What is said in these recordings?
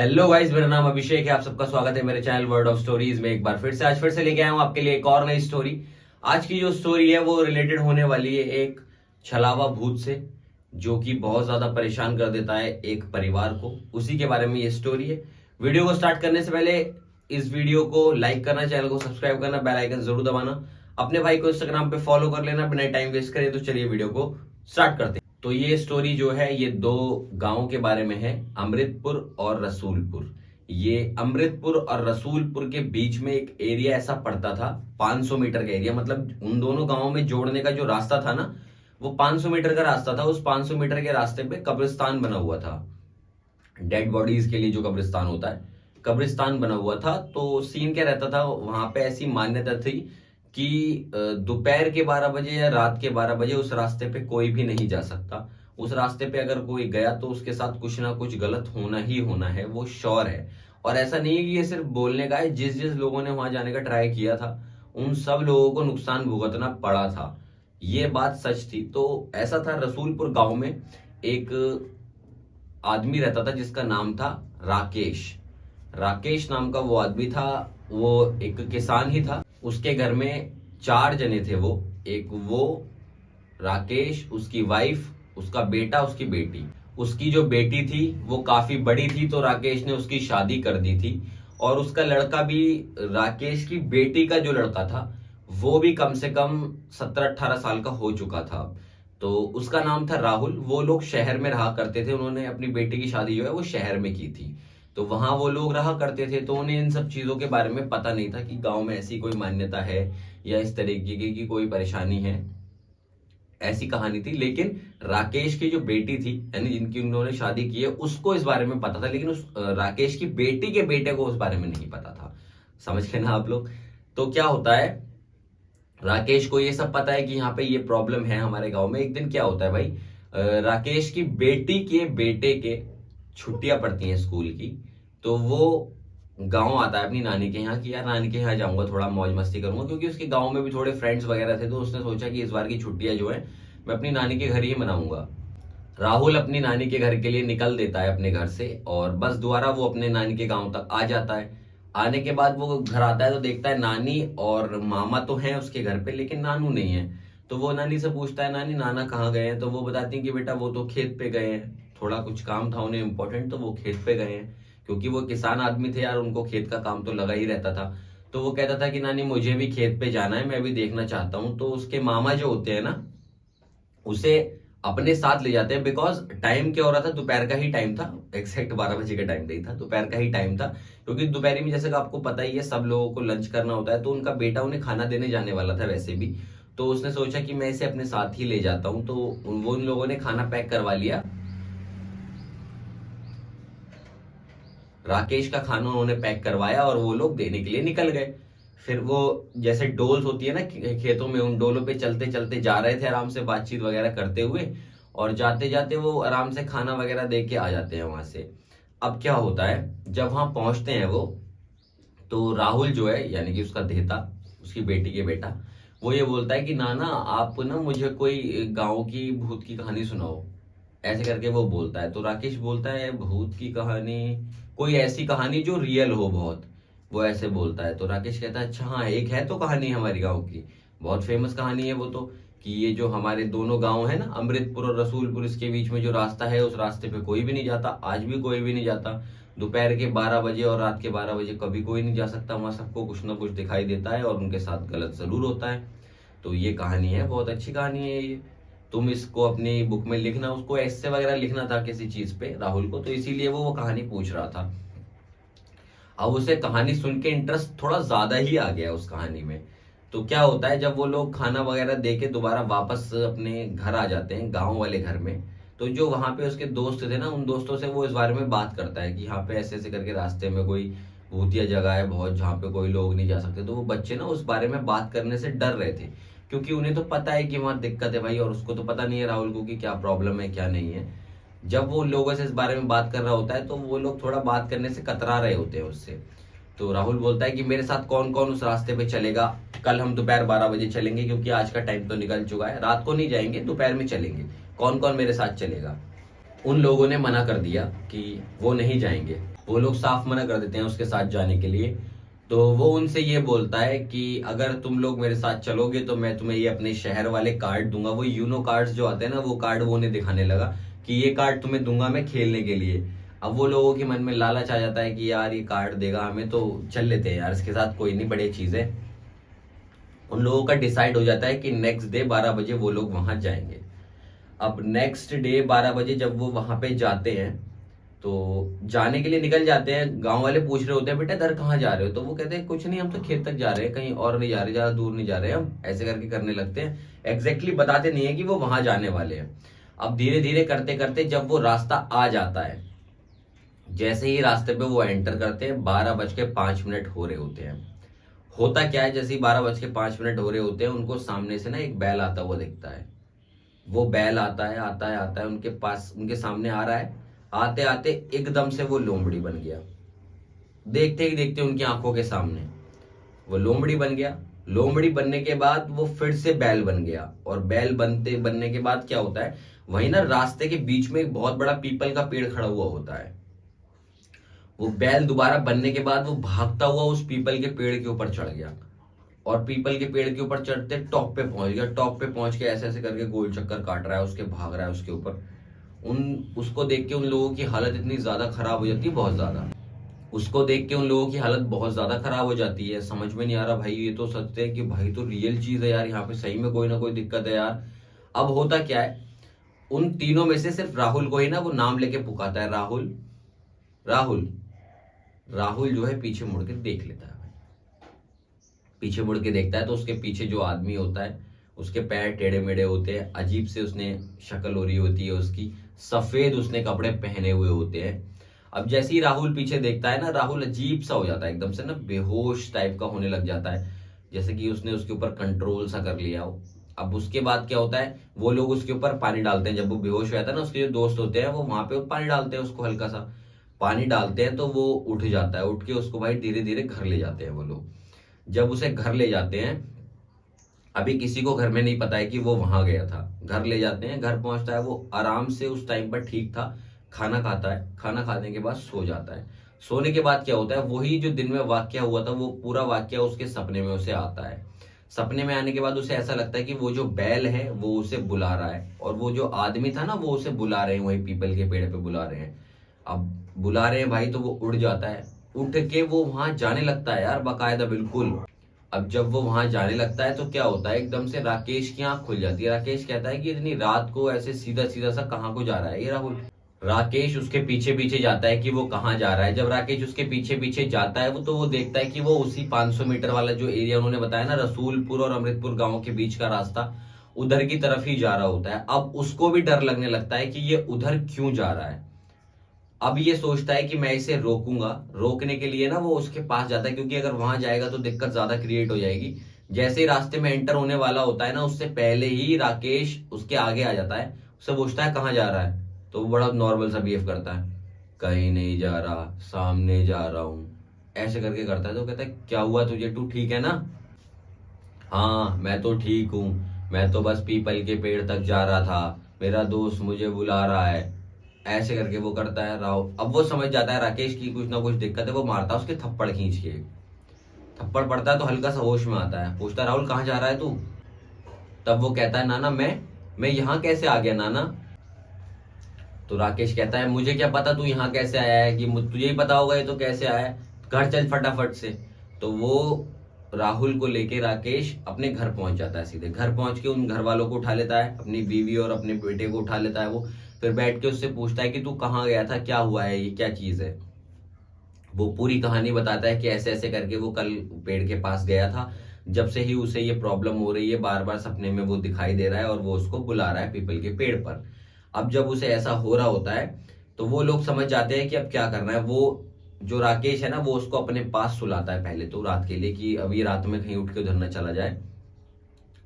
Hello guys, मेरा नाम अभिषेक है। आप सबका स्वागत है मेरे चैनल वर्ड ऑफ स्टोरीज में। एक बार फिर से लेके आया हूं आपके लिए एक और नई स्टोरी। आज की जो स्टोरी है वो रिलेटेड होने वाली है एक छलावा भूत से, जो कि बहुत ज्यादा परेशान कर देता है एक परिवार को। उसी के बारे में ये स्टोरी है। वीडियो को स्टार्ट करने से पहले इस वीडियो को लाइक करना, चैनल को सब्सक्राइब करना, बेल आइकन जरूर दबाना, अपने भाई को इंस्टाग्राम पे फॉलो कर लेना। बिना टाइम वेस्ट करे तो चलिए वीडियो को स्टार्ट करते हैं। तो ये स्टोरी जो है ये दो गांवों के बारे में है, अमृतपुर और रसूलपुर। ये अमृतपुर और रसूलपुर के बीच में एक एरिया ऐसा पड़ता था, 500 मीटर का एरिया। मतलब उन दोनों गांवों में जोड़ने का जो रास्ता था ना, वो 500 मीटर का रास्ता था। उस 500 मीटर के रास्ते पे कब्रिस्तान बना हुआ था। डेड बॉडीज के लिए जो कब्रिस्तान होता है, कब्रिस्तान बना हुआ था। तो सीन क्या रहता था वहां पे, ऐसी मान्यता थी कि दोपहर के 12 बजे या रात के 12 बजे उस रास्ते पे कोई भी नहीं जा सकता। उस रास्ते पे अगर कोई गया तो उसके साथ कुछ ना कुछ गलत होना ही होना है, वो श्योर है। और ऐसा नहीं है कि ये सिर्फ बोलने का है, जिस जिस लोगों ने वहां जाने का ट्राई किया था उन सब लोगों को नुकसान भुगतना पड़ा था। ये बात सच थी। तो ऐसा था, रसूलपुर गांव में एक आदमी रहता था जिसका नाम था राकेश। राकेश नाम का वो आदमी था। वो एक किसान ही था। उसके घर में 4 जने थे। वो एक वो राकेश, उसकी वाइफ, उसका बेटा, उसकी बेटी। उसकी जो बेटी थी वो काफी बड़ी थी, तो राकेश ने उसकी शादी कर दी थी। और उसका लड़का भी, राकेश की बेटी का जो लड़का था वो भी कम से कम 17-18 साल का हो चुका था। तो उसका नाम था राहुल। वो लोग शहर में रहा करते थे। उन्होंने अपनी बेटी की शादी जो है वो शहर में की थी। तो वहां वो लोग रहा करते थे। तो उन्हें इन सब चीजों के बारे में पता नहीं था कि गांव में ऐसी कोई मान्यता है या इस तरीके की कोई परेशानी है। ऐसी कहानी थी। लेकिन राकेश की जो बेटी थी, यानी जिनकी उन्होंने शादी की है, उसको इस बारे में पता था। लेकिन उस राकेश की बेटी के बेटे को उस बारे में नहीं पता था। समझ गए ना आप लोग। तो क्या होता है, राकेश को ये सब पता है कि यहाँ पे ये प्रॉब्लम है हमारे गांव में। एक दिन क्या होता है भाई, राकेश की बेटी के बेटे के छुट्टियां पड़ती हैं स्कूल की। तो वो गांव आता है अपनी नानी के यहाँ कि यार नानी के यहाँ जाऊंगा, थोड़ा मौज मस्ती करूंगा। क्योंकि उसके गांव में भी थोड़े फ्रेंड्स वगैरह थे। तो उसने सोचा कि इस बार की छुट्टियां जो है मैं अपनी नानी के घर ही मनाऊंगा। राहुल अपनी नानी के घर के लिए निकल देता है अपने घर से, और बस दोबारा वो अपने नानी के गांव तक आ जाता है। आने के बाद वो घर आता है तो देखता है नानी और मामा तो हैं उसके घर पे, लेकिन नानू नहीं है। तो वो नानी से पूछता है, नानी नाना कहाँ गए हैं? तो वो बताती है कि बेटा वो तो खेत पे गए हैं, थोड़ा कुछ काम था उन्हें इम्पोर्टेंट, तो वो खेत पे गए हैं। क्योंकि वो किसान आदमी थे यार, उनको खेत का काम तो लगा ही रहता था। तो वो कहता था कि नानी मुझे भी खेत पे जाना है, मैं भी देखना चाहता हूँ। तो उसके मामा जो होते हैं ना, उसे अपने साथ ले जाते हैं। बिकॉज टाइम क्या हो रहा था, दोपहर का ही टाइम था। एग्जैक्ट 12 बजे का टाइम नहीं था, दोपहर का ही टाइम था। क्योंकि दोपहर में, जैसे कि आपको पता ही है, सब लोगों को लंच करना होता है। तो उनका बेटा उन्हें खाना देने जाने वाला था वैसे भी। तो उसने सोचा कि मैं इसे अपने साथ ही ले जाता हूँ। तो वो उन लोगों ने खाना पैक करवा लिया। राकेश का खाना उन्होंने पैक करवाया और वो लोग देने के लिए निकल गए। फिर वो, जैसे डोल्स होती है ना खेतों में, उन डोलों पे चलते चलते जा रहे थे आराम से, बातचीत वगैरह करते हुए। और जाते जाते वो आराम से खाना वगैरह दे के आ जाते हैं वहां से। अब क्या होता है, जब वहां पहुंचते हैं वो, तो राहुल जो है, यानी कि उसका देहता, उसकी बेटी के बेटा, वो ये बोलता है कि नाना आप ना मुझे कोई गांव की भूत की कहानी सुनाओ, ऐसे करके वो बोलता है। तो राकेश बोलता है भूत की कहानी, कोई ऐसी कहानी जो रियल हो बहुत, वो ऐसे बोलता है। तो राकेश कहता है अच्छा हाँ, एक है तो कहानी हमारी गांव की, बहुत फेमस कहानी है वो तो, कि ये जो हमारे दोनों गांव है ना, अमृतपुर और रसूलपुर, इसके बीच में जो रास्ता है उस रास्ते पे कोई भी नहीं जाता, आज भी कोई भी नहीं जाता। दोपहर के 12 बजे और रात के 12 बजे कभी कोई नहीं जा सकता वहां। सबको कुछ ना कुछ दिखाई देता है और उनके साथ गलत जरूर होता है। तो ये कहानी है, बहुत अच्छी कहानी है ये। तुम इसको अपनी बुक में लिखना। उसको ऐसे वगैरह लिखना था किसी चीज पे राहुल को, तो इसीलिए वो कहानी पूछ रहा था। अब उसे कहानी सुन के इंटरेस्ट थोड़ा ज्यादा ही आ गया उस कहानी में। तो क्या होता है, जब वो लोग खाना वगैरह दे के दोबारा वापस अपने घर आ जाते हैं, गांव वाले घर में, तो जो वहां पे उसके दोस्त थे ना, उन दोस्तों से वो इस बारे में बात करता है कि यहाँ पे ऐसे ऐसे करके रास्ते में कोई भूतिया जगह है बहुत, जहाँ पे कोई लोग नहीं जा सकते। तो वो बच्चे ना उस बारे में बात करने से डर रहे थे, क्योंकि उन्हें तो पता है कि वहां दिक्कत है भाई, और उसको तो पता नहीं है राहुल को कि क्या प्रॉब्लम है क्या नहीं है। जब वो लोगों से इस बारे में बात कर रहा होता है तो वो लोग थोड़ा बात करने से कतरा रहे होते हैं उससे। तो राहुल बोलता है कि मेरे साथ कौन कौन उस रास्ते पे चलेगा, कल हम दोपहर 12 बजे चलेंगे, क्योंकि आज का टाइम तो निकल चुका है, रात को नहीं जाएंगे, दोपहर में चलेंगे, कौन कौन मेरे साथ चलेगा? उन लोगों ने मना कर दिया कि वो नहीं जाएंगे। वो लोग साफ मना कर देते हैं उसके साथ जाने के लिए। तो वो उनसे ये बोलता है कि अगर तुम लोग मेरे साथ चलोगे तो मैं तुम्हें ये अपने शहर वाले कार्ड दूंगा। वो यूनो कार्ड्स जो आते हैं ना, वो कार्ड वो उन्हें दिखाने लगा कि ये कार्ड तुम्हें दूंगा मैं खेलने के लिए। अब वो लोगों के मन में लालच आ जाता है कि यार ये कार्ड देगा हमें तो चल लेते हैं यार इसके साथ, कोई नहीं, बढ़िया चीज है। उन लोगों का डिसाइड हो जाता है कि नेक्स्ट डे 12 बजे वो लोग वहां जाएंगे। अब नेक्स्ट डे 12 बजे जब वो वहां पे जाते हैं तो जाने के लिए निकल जाते हैं। गांव वाले पूछ रहे होते हैं बेटा इधर कहाँ जा रहे हो, तो वो कहते हैं कुछ नहीं, हम तो खेत तक जा रहे हैं, कहीं और नहीं जा रहे, ज्यादा दूर नहीं जा रहे, हम ऐसे करके करने लगते हैं। एग्जैक्टली बताते नहीं है कि वो वहां जाने वाले हैं। अब धीरे धीरे करते करते जब वो रास्ता आ जाता है, जैसे ही रास्ते पे वो एंटर करते हैं 12:05 हो रहे होते हैं। होता क्या है, जैसे ही 12:05 हो रहे होते हैं उनको सामने से ना एक बैल आता हुआ दिखता है। वो बैल आता है उनके पास, उनके सामने आ रहा है। आते आते एकदम से वो लोमड़ी बन गया। देखते ही देखते उनकी आंखों के सामने वो लोमड़ी बन गया। लोमड़ी बनने के बाद वो फिर से बैल बन गया, और बैल बनने के बाद क्या होता है, वहीं ना रास्ते के बीच में एक बहुत बड़ा पीपल का पेड़ खड़ा हुआ होता है। वो बैल दोबारा बनने के बाद वो भागता हुआ उस पीपल के पेड़ के ऊपर चढ़ गया, और पीपल के पेड़ के ऊपर चढ़ते टॉप पे पहुंच गया। टॉप पे पहुंच के ऐसे ऐसे करके गोल चक्कर काट रहा है, उसके भाग रहा है उसके ऊपर। उसको देख के उन लोगों की हालत इतनी ज्यादा खराब हो जाती है, बहुत ज्यादा। उसको देख के उन लोगों की हालत बहुत ज्यादा खराब हो जाती है। समझ में नहीं आ रहा भाई, ये तो सच है कि भाई तो रियल चीज है यार, यहाँ पे सही में कोई ना कोई दिक्कत है यार। अब होता क्या है, उन तीनों में से सिर्फ राहुल को ही ना वो नाम लेके पुकारता है, राहुल राहुल। राहुल जो है पीछे मुड़ के देख लेता है भाई। पीछे मुड़ के देखता है तो उसके पीछे जो आदमी होता है उसके पैर टेढ़े मेढ़े होते हैं, अजीब से उसने शक्ल हो रही होती है उसकी, सफेद उसने कपड़े पहने हुए होते हैं। अब जैसे ही राहुल पीछे देखता है ना, राहुल अजीब सा हो जाता है, एकदम से ना बेहोश टाइप का होने लग जाता है, जैसे कि उसने उसके ऊपर कंट्रोल सा कर लिया हो। अब उसके बाद क्या होता है, वो लोग उसके ऊपर पानी डालते हैं। जब वो बेहोश हो जाता है ना, उसके जो दोस्त होते हैं वो वहां पे पानी डालते हैं, उसको हल्का सा पानी डालते हैं तो वो उठ जाता है। उठ के उसको भाई धीरे धीरे घर ले जाते हैं वो लोग। जब उसे घर ले जाते हैं, अभी किसी को घर में नहीं पता है कि वो वहां गया था। घर ले जाते हैं, घर पहुंचता है, वो आराम से उस टाइम पर ठीक था, खाना खाता है, खाना खाने के बाद सो जाता है। सोने के बाद क्या होता है, वही जो दिन में वाक्या हुआ था वो पूरा वाक्या उसके सपने में उसे आता है। सपने में आने के बाद उसे ऐसा लगता है कि वो जो बैल है वो उसे बुला रहा है, और वो जो आदमी था ना वो उसे बुला रहे हैं, वही पीपल के पेड़ पे बुला रहे हैं। अब बुला रहे हैं भाई तो वो उड़ जाता है। उठ के वो वहां जाने लगता है यार, बाकायदा बिल्कुल। अब जब वो वहां जाने लगता है तो क्या होता है, एकदम से राकेश की आंख खुल जाती है। राकेश कहता है कि इतनी रात को ऐसे सीधा सीधा सा कहाँ को जा रहा है ये राहुल। राकेश उसके पीछे पीछे जाता है कि वो कहाँ जा रहा है। जब राकेश उसके पीछे पीछे जाता है वो, तो वो देखता है कि वो उसी 500 मीटर वाला जो एरिया उन्होंने बताया ना, रसूलपुर और अमृतपुर गांव के बीच का रास्ता, उधर की तरफ ही जा रहा होता है। अब उसको भी डर लगने लगता है कि ये उधर क्यों जा रहा है। अब ये सोचता है कि मैं इसे रोकूंगा। रोकने के लिए ना वो उसके पास जाता है, क्योंकि अगर वहां जाएगा तो दिक्कत ज्यादा क्रिएट हो जाएगी। जैसे ही रास्ते में एंटर होने वाला होता है ना, उससे पहले ही राकेश उसके आगे आ जाता है। उससे पूछता है कहाँ जा रहा है, तो वो बड़ा नॉर्मल सा बिहेव करता है, कहीं नहीं जा रहा, सामने जा रहा हूं, ऐसे करके करता है। तो कहता है क्या हुआ तुझे, तू ठीक है ना। हाँ मैं तो ठीक हूँ, मैं तो बस पीपल के पेड़ तक जा रहा था, मेरा दोस्त मुझे बुला रहा है, ऐसे करके वो करता है राहुल। अब वो समझ जाता है राकेश की कुछ ना कुछ दिक्कत है, वो मारता है उसके थप्पड़ खींच के। थप्पड़ पड़ता है तो हल्का सा होश में आता है, पूछता है राहुल कहाँ जा रहा है तू। तब वो कहता है नाना मैं यहाँ कैसे आ गया नाना। तो राकेश कहता है मुझे क्या पता तू यहाँ कैसे आया है, कि तुझे ही पता होगा ये तो कैसे आया है, घर चल फटाफट से। तो वो राहुल को लेके राकेश अपने घर पहुंच जाता है। सीधे घर पहुंच के उन घर वालों को उठा लेता है, अपनी बीवी और अपने बेटे को उठा लेता है वो। फिर बैठ के उससे पूछता है कि तू कहाँ गया था, क्या हुआ है, ये क्या चीज है। वो पूरी कहानी बताता है कि ऐसे ऐसे करके वो कल पेड़ के पास गया था, जब से ही उसे ये प्रॉब्लम हो रही है, बार बार सपने में वो दिखाई दे रहा है और वो उसको बुला रहा है पीपल के पेड़ पर। अब जब उसे ऐसा हो रहा होता है तो वो लोग समझ जाते हैं कि अब क्या करना है। वो जो राकेश है ना, वो उसको अपने पास सुलाता है पहले तो रात के लिए, कि अभी रात में कहीं उठ के उधर न चला जाए।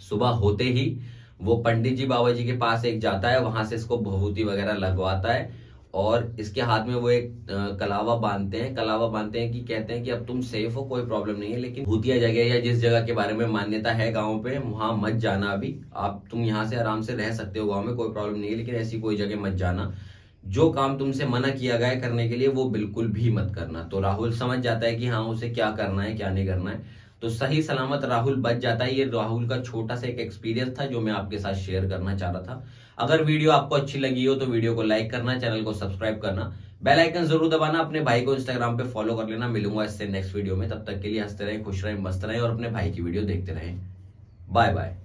सुबह होते ही वो पंडित जी बाबा जी के पास एक जाता है, वहां से इसको भभूति वगैरह लगवाता है, और इसके हाथ में वो एक कलावा बांधते हैं। कलावा बांधते हैं कि कहते हैं कि अब तुम सेफ हो, कोई प्रॉब्लम नहीं है, लेकिन भूतिया जगह या जिस जगह के बारे में मान्यता है गाँव पे, वहां मत जाना अभी। आप तुम यहाँ से आराम से रह सकते हो गाँव में, कोई प्रॉब्लम नहीं है, लेकिन ऐसी कोई जगह मत जाना, जो काम तुमसे मना किया गया है करने के लिए वो बिल्कुल भी मत करना। तो राहुल समझ जाता है कि हाँ उसे क्या करना है क्या नहीं करना है, तो सही सलामत राहुल बच जाता है। ये राहुल का छोटा सा एक एक्सपीरियंस था जो मैं आपके साथ शेयर करना चाह रहा था। अगर वीडियो आपको अच्छी लगी हो तो वीडियो को लाइक करना, चैनल को सब्सक्राइब करना, बेल आइकन जरूर दबाना, अपने भाई को इंस्टाग्राम पे फॉलो कर लेना। मिलूंगा इससे नेक्स्ट वीडियो में, तब तक के लिए हंसते रहें, खुश रहें, मस्त रहें और अपने भाई की वीडियो देखते रहें। Bye bye.